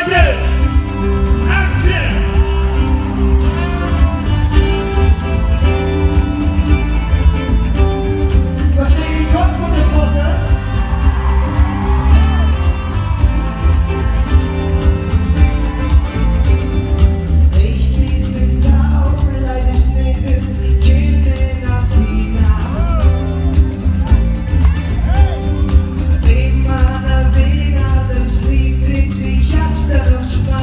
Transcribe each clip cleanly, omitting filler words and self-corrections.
Ready? Action! Vad säger gott på det fotos? Eitt lítið tár læðist niður kinnina þína. Einmana vinalaust lítið í hjartað og smá.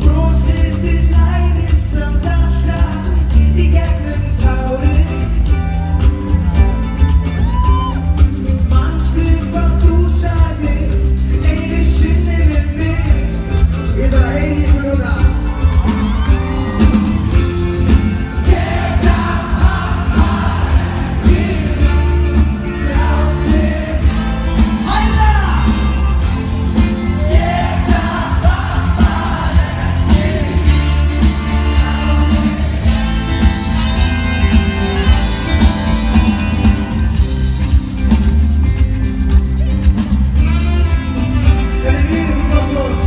Brosið þitt læðist samt alltaf í gegnum tárin. Manstu hvað þú sagðir einu sinni við mig? Ég þarf að heyra í ykkur núna. Geta pappa ekki grátið. Hæla! Geta pappa ekki Hvernig líður ykkur gott fólk?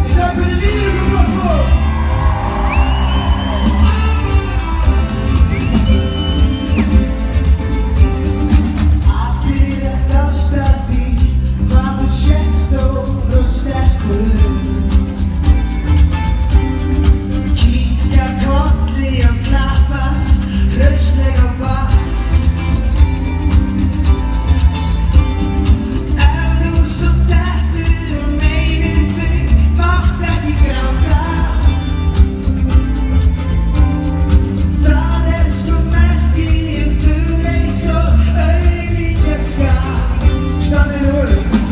Ég sagði hvernig líður ykkur gott fólk? Allir að dást að því hvað þú sért stór og sterkur. Kinka kolli og klappa hraustlega á bak. Ef þú svo dettur og meiðir þig, mátt ekki gráta. Það sko merki dugleys og aumingjaskap. Standið við vörum.